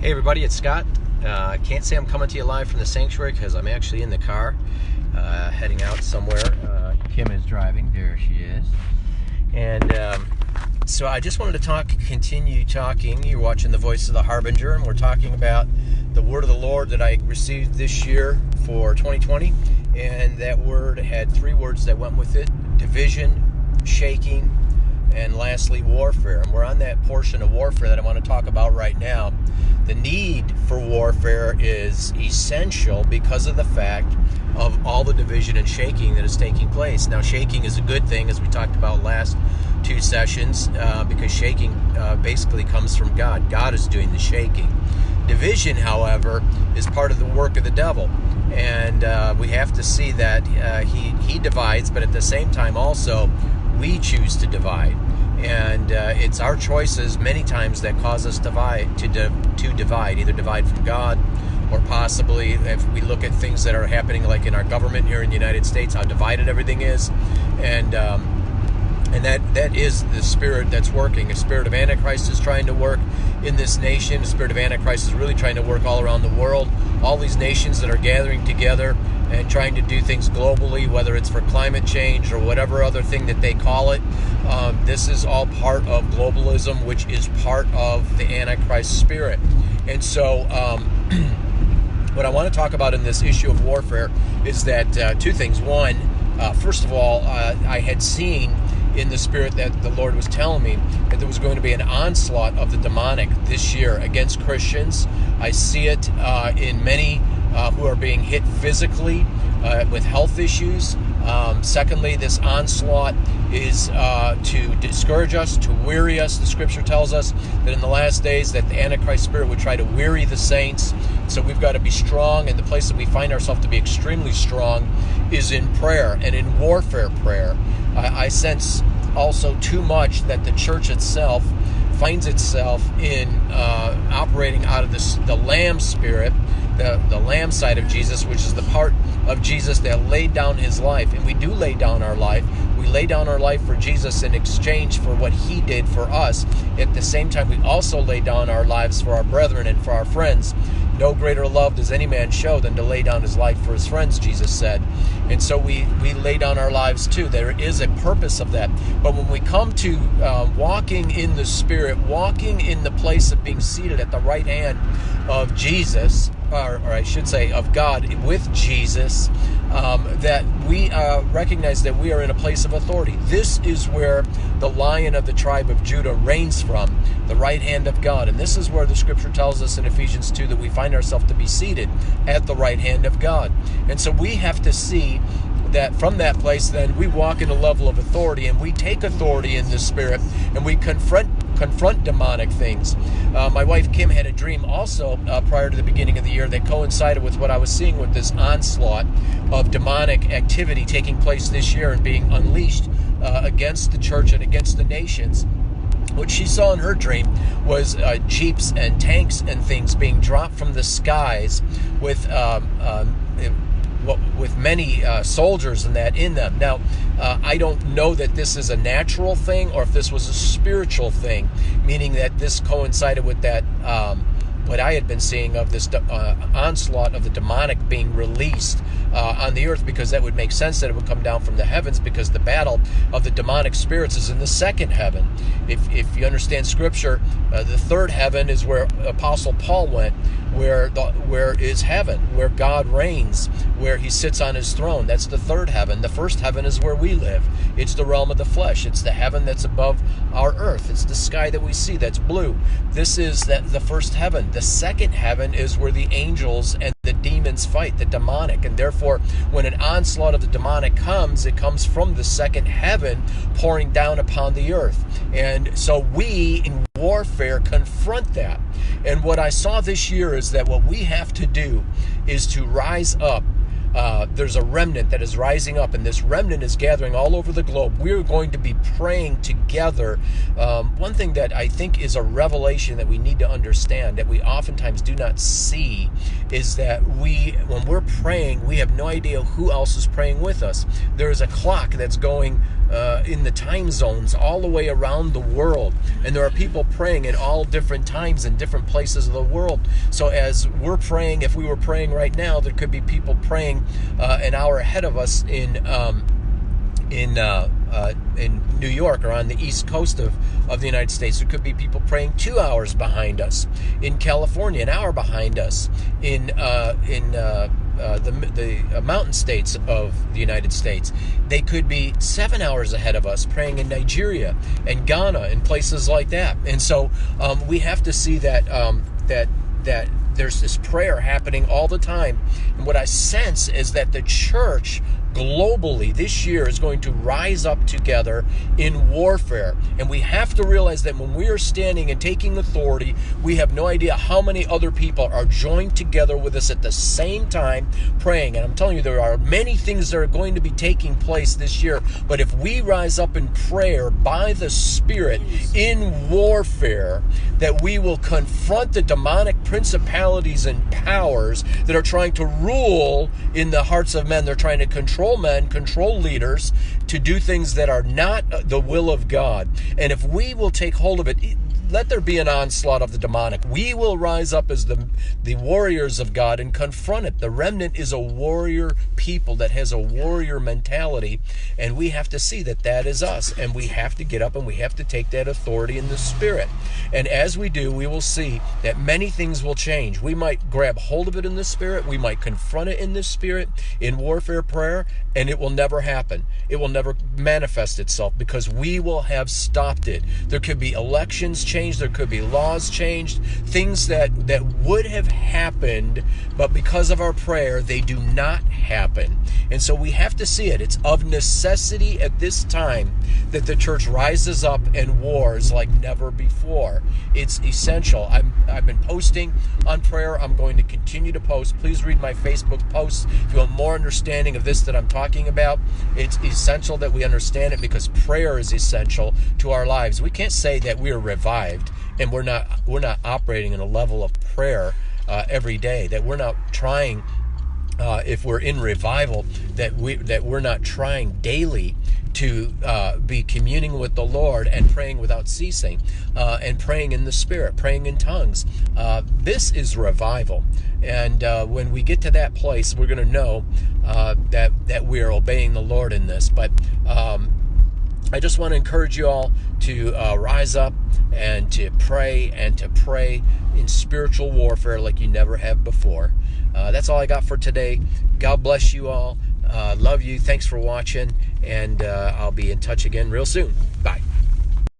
Hey everybody, it's Scott. I can't say I'm coming to you live from the sanctuary because I'm actually in the car heading out somewhere. Kim is driving. There she is. And so I just wanted to continue talking. You're watching The Voice of the Harbinger, and we're talking about the word of the Lord that I received this year for 2020. And that word had three words that went with it: division, shaking, and lastly, warfare. And we're on that portion of warfare that I want to talk about right now. The need for warfare is essential because of the fact of all the division and shaking that is taking place. Now, shaking is a good thing, as we talked about last two sessions, because shaking basically comes from God. God is doing the shaking. Division, however, is part of the work of the devil. And we have to see that he divides, but at the same time also, we choose to divide. And it's our choices many times that cause us to divide, either divide from God, or possibly if we look at things that are happening like in our government here in the United States, how divided everything is. And that is the spirit that's working. A spirit of Antichrist is trying to work in this nation. The spirit of Antichrist is really trying to work all around the world. All these nations that are gathering together and trying to do things globally, whether it's for climate change or whatever other thing that they call it. This is all part of globalism, which is part of the Antichrist spirit. And so what I want to talk about in this issue of warfare is that two things. One, first of all, I had seen in the spirit that the Lord was telling me that there was going to be an onslaught of the demonic this year against Christians. I see it in many who are being hit physically with health issues. Secondly, this onslaught is to discourage us, to weary us. The scripture tells us that in the last days that the Antichrist spirit would try to weary the saints. So we've got to be strong, and the place that we find ourselves to be extremely strong is in prayer and in warfare prayer. I sense also too much that the church itself finds itself in operating out of the Lamb spirit, the Lamb side of Jesus, which is the part of Jesus that laid down his life. And we do lay down our life. We lay down our life for Jesus in exchange for what he did for us. At the same time, we also lay down our lives for our brethren and for our friends. No greater love does any man show than to lay down his life for his friends, Jesus said. And so we lay down our lives too. There is a purpose of that. But when we come to walking in the Spirit, walking in the place of being seated at the right hand of Jesus, or I should say of God with Jesus, that we recognize that we are in a place of authority. This is where the Lion of the tribe of Judah reigns from, the right hand of God. And this is where the scripture tells us in Ephesians 2 that we find ourselves to be seated at the right hand of God. And so we have to see that from that place, then we walk in a level of authority, and we take authority in the Spirit, and we confront demonic things. My wife Kim had a dream also prior to the beginning of the year that coincided with what I was seeing with this onslaught of demonic activity taking place this year and being unleashed against the church and against the nations. What she saw in her dream was jeeps and tanks and things being dropped from the skies with many soldiers and that in them. Now, I don't know that this is a natural thing or if this was a spiritual thing, meaning that this coincided with that, what I had been seeing of this onslaught of the demonic being released on the earth, because that would make sense that it would come down from the heavens, because the battle of the demonic spirits is in the second heaven. If you understand Scripture, the third heaven is where Apostle Paul went, where is heaven, where God reigns, where he sits on his throne. That's the third heaven. The first heaven is where we live. It's the realm of the flesh. It's the heaven that's above our earth. It's the sky that we see that's blue. This is the first heaven. The second heaven is where the angels and the demons fight, the demonic. And therefore, when an onslaught of the demonic comes, it comes from the second heaven pouring down upon the earth. And so we, in warfare, confront that. And what I saw this year is that what we have to do is to rise up there's a remnant that is rising up, and this remnant is gathering all over the globe. We're going to be praying together. One thing that I think is a revelation that we need to understand, that we oftentimes do not see, is that when we're praying, we have no idea who else is praying with us. There is a clock that's going in the time zones all the way around the world, and there are people praying at all different times in different places of the world. So as we're praying, if we were praying right now, there could be people praying an hour ahead of us in New York or on the East Coast of the United States. There could be people praying 2 hours behind us. In California, an hour behind us. In the mountain states of the United States, they could be 7 hours ahead of us, praying in Nigeria and Ghana and places like that. And so we have to see that that there's this prayer happening all the time. And what I sense is that the church globally this year is going to rise up together in warfare. And we have to realize that when we are standing and taking authority, we have no idea how many other people are joined together with us at the same time praying. And I'm telling you, there are many things that are going to be taking place this year. But if we rise up in prayer by the Spirit in warfare, that we will confront the demonic principalities and powers that are trying to rule in the hearts of men. They're trying to control men, control leaders, to do things that are not the will of God. And if we will take hold of it, let there be an onslaught of the demonic. We will rise up as the warriors of God and confront it. The remnant is a warrior people that has a warrior mentality, and we have to see that that is us. And we have to get up and we have to take that authority in the Spirit. And as we do, we will see that many things will change. We might grab hold of it in the Spirit. We might confront it in the Spirit, in warfare prayer, and it will never happen. It will never manifest itself because we will have stopped it. There could be elections changed. There could be laws changed, things that would have happened, but because of our prayer, they do not happen. And so we have to see it. It's of necessity at this time that the church rises up and wars like never before. It's essential. I've been posting on prayer. I'm going to continue to post. Please read my Facebook posts if you want more understanding of this that I'm talking about. It's essential that we understand it because prayer is essential to our lives. We can't say that we are revived and we're not operating in a level of prayer every day, that we're not trying if we're in revival, that we're not trying daily to be communing with the Lord and praying without ceasing, and praying in the Spirit, praying in tongues. This is revival. And when we get to that place, we're going to know that we are obeying the Lord in this. But I just want to encourage you all to rise up and to pray in spiritual warfare like you never have before. That's all I got for today. God bless you all. Love you. Thanks for watching. And I'll be in touch again real soon. Bye.